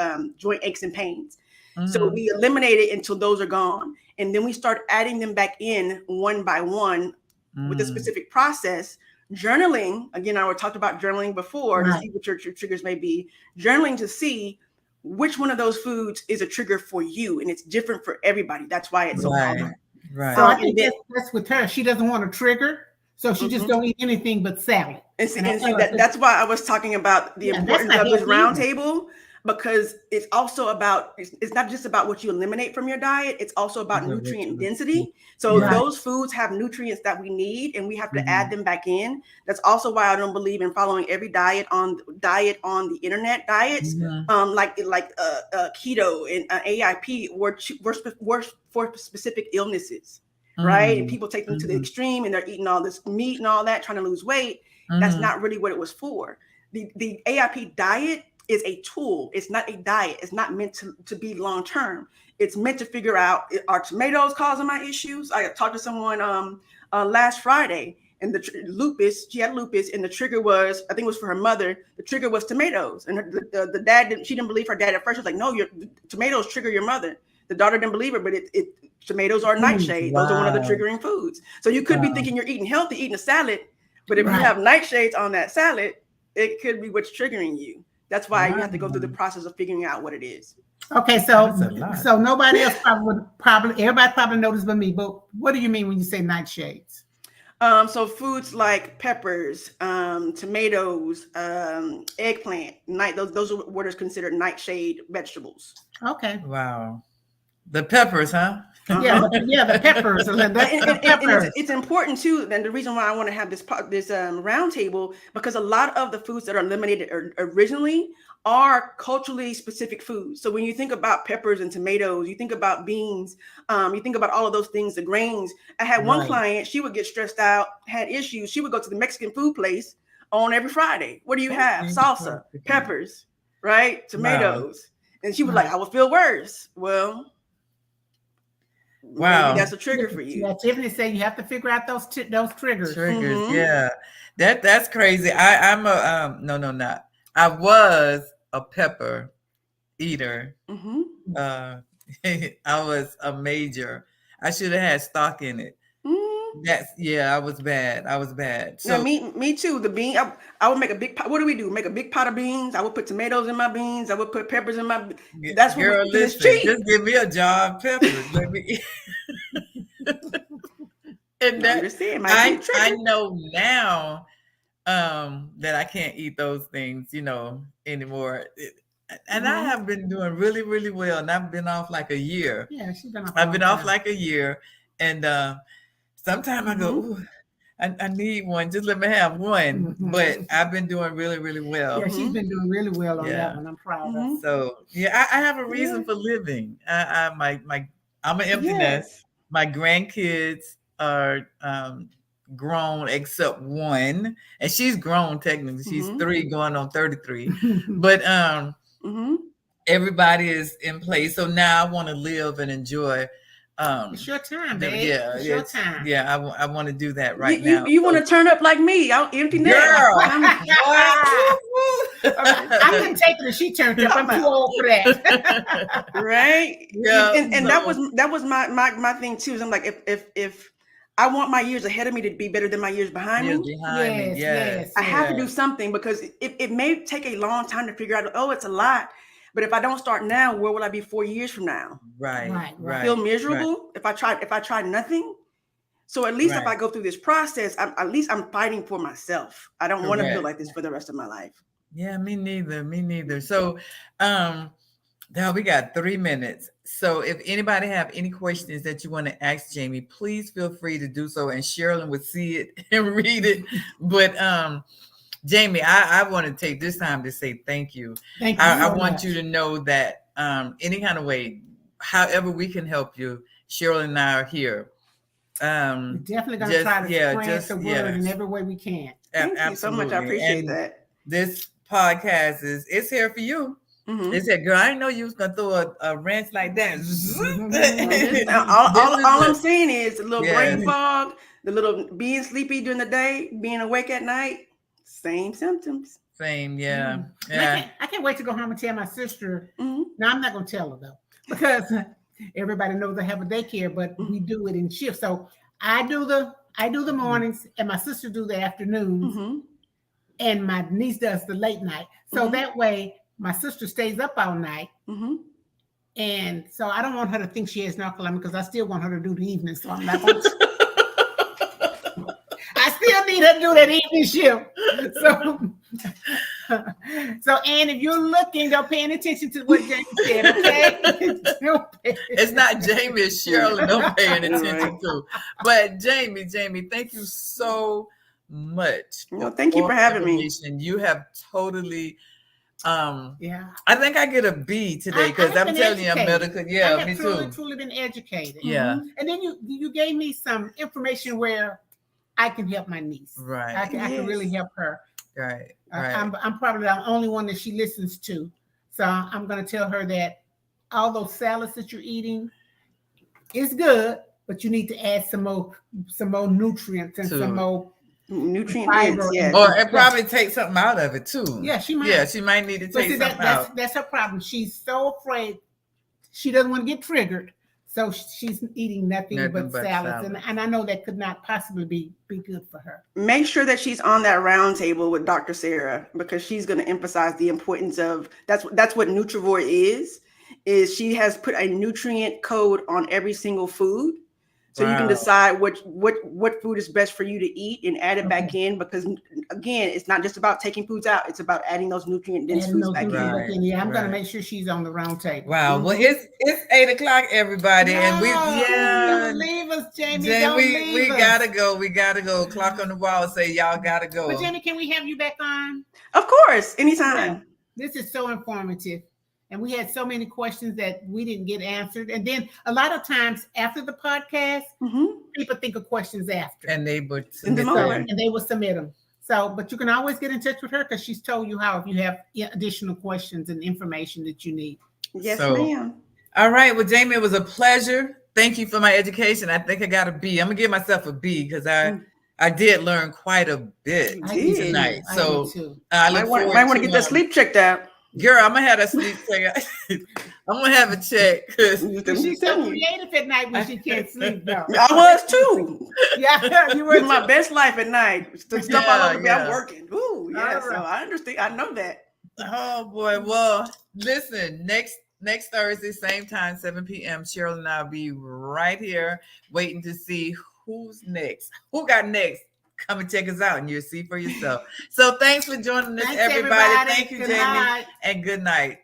aches and pains. So we eliminate it until those are gone. And then we start adding them back in one by one with a specific process. Journaling, again, I talked about journaling before to see what your triggers may be. Journaling to see which one of those foods is a trigger for you. And it's different for everybody. That's why it's so common. So I think that's with her. She doesn't want a trigger. So she just don't eat anything but salad. And that's why I was talking about the importance of this roundtable, because it's also about, it's not just about what you eliminate from your diet, it's also about nutrient density. So those foods have nutrients that we need, and we have to add them back in. That's also why I don't believe in following every diet on the internet diets, like keto and AIP were for specific illnesses. Right. And people take them to the extreme and they're eating all this meat and all that, trying to lose weight. That's not really what it was for. The AIP diet is a tool. It's not a diet. It's not meant to be long term. It's meant to figure out, are tomatoes causing my issues? I talked to someone last Friday, and she had lupus, and the trigger was, I think it was for her mother, the trigger was tomatoes. And the dad she didn't believe her dad at first. She was like, no, tomatoes trigger your mother. The daughter didn't believe her, but tomatoes are nightshade. Those are one of the triggering foods. So you could be thinking you're eating healthy, eating a salad, but if you have nightshades on that salad, it could be what's triggering you. That's why you have to go through the process of figuring out what it is. Okay, so Wow. have to go through the process of figuring out what it is. Okay, That's a lot. so nobody else everybody probably noticed but me. But what do you mean when you say nightshades? So foods like peppers, tomatoes, eggplant, those are what is considered nightshade vegetables. Okay. Wow. The peppers, huh? Yeah, the peppers. It's important too. And the reason why I want to have this round table, because a lot of the foods that are eliminated originally are culturally specific foods. So when you think about peppers and tomatoes, you think about beans, you think about all of those things, the grains. I had one client, she would get stressed out, had issues. She would go to the Mexican food place on every Friday. What do you have? Salsa, peppers, right? Tomatoes. Wow. And she was like, I would feel worse. Well, wow, maybe that's a trigger for you. Yeah, Tiffany said you have to figure out those triggers. Mm-hmm. Yeah, that's crazy. I'm a not. I was a pepper eater. Mm-hmm. I was a major. I should have had stock in it. Mm-hmm. I was bad. So no, me too. The bean, I would make a big pot. What do we do? Make a big pot of beans. I would put tomatoes in my beans. I would put peppers in my. That's girl, what listen, just give me a jar of peppers. Let me. And that I know now that I can't eat those things, anymore. And I have been doing really, really well, and I've been off like a year. Yeah, she's been off. I've been off like a year, and sometimes I go, ooh, I need one. Just let me have one. Mm-hmm. But I've been doing really, really well. Yeah, she's been doing really well on that one. I'm proud of her. So I have a reason for living. I'm an empty nest. My grandkids are grown except one, and she's grown technically. She's 3 going on 33. But everybody is in place. So now I want to live and enjoy. It's your time, babe. Yeah, it's your time. Yeah, I want to do that now. You want to turn up like me? I'll empty nest. Girl. I couldn't take it if she turned up. I'm too old for that. Right? Yeah. And that was my thing too. Is I'm like, if I want my years ahead of me to be better than my years behind me. Yes. I have to do something, because it may take a long time to figure out, it's a lot. But if I don't start now, where will I be 4 years from now? Right. Feel miserable if I try nothing. So at least if I go through this process, I'm fighting for myself. I don't want to feel like this for the rest of my life. Yeah, me neither. So now we got 3 minutes. So if anybody have any questions that you want to ask Jamie, please feel free to do so. And Sharilyn would see it and read it. But Jamie, I want to take this time to say thank you. Thank you. I want you to know that any kind of way, however we can help you, Sharilyn and I are here. We're definitely going to try to spread the word in every way we can. Thank you so much. I appreciate that. This podcast it's here for you. Mm-hmm. They said, girl, I didn't know you was going to throw a wrench like that. all I'm saying is the little brain fog, the little being sleepy during the day, being awake at night. Same symptoms. Same, yeah. Mm-hmm. Yeah. I can't wait to go home and tell my sister. Mm-hmm. No, I'm not going to tell her though, because everybody knows I have a daycare, but we do it in shifts. So I do the mornings, and my sister do the afternoons, and my niece does the late night. So that way, my sister stays up all night, and so I don't want her to think she has narcolepsy, because I still want her to do the evening. So I'm not going to. I still need her to do that evening shift. So Ann, if you're looking, don't pay any attention to what Jamie said, okay? It's not Jamie, it's Sharilyn don't pay any attention to. But Jamie, thank you so much. Well, thank you for having me. You have totally I think I get a B today, because I'm telling you, I'm medical. Yeah, me too. Truly been educated. Yeah. And then you gave me some information where I can help my niece. Right. I can really help her. Right. I'm probably the only one that she listens to. So I'm going to tell her that all those salads that you're eating is good, but you need to add some more nutrients and some more nutrients. Yes. Or it probably take something out of it too. Yeah, she might. Yeah, she might need to take something out. That's her problem. She's so afraid. She doesn't want to get triggered. So she's eating nothing but salads. And I know that could not possibly be good for her. Make sure that she's on that round table with Dr. Sarah, because she's going to emphasize the importance of, that's what Nutrivore is she has put a nutrient code on every single food. So you can decide what food is best for you to eat and add it back in, because again, it's not just about taking foods out; it's about adding those nutrient dense foods back in. Yeah, I'm gonna make sure she's on the round table. Wow. Well, it's 8:00, everybody, and don't leave us, Jamie. We gotta go. We gotta go. Clock on the wall say y'all gotta go. But Jamie, can we have you back on? Of course, anytime. Yeah. This is so informative. And we had so many questions that we didn't get answered. And then a lot of times after the podcast, people think of questions after. And they would submit them. So, but you can always get in touch with her because she's told you how if you have additional questions and information that you need. Yes, ma'am. All right. Well, Jamie, it was a pleasure. Thank you for my education. I think I got a B. I'm going to give myself a B because I did learn quite a bit tonight. So I might want to get that sleep checked out. Girl, I'm gonna have a sleep check. I'm gonna have a check because she's so creative at night when she can't sleep. Though. I was too. Yeah, you were my best life at night. The stuff I love to be, I'm working. Ooh, yeah. Right. So I understand. I know that. Oh boy. Well, listen. Next Thursday, same time, 7 p.m. Sharilyn and I'll be right here waiting to see who's next. Who got next? Come and check us out and you'll see for yourself. So thanks for joining us, everybody. Thank you, Jamie. And good night.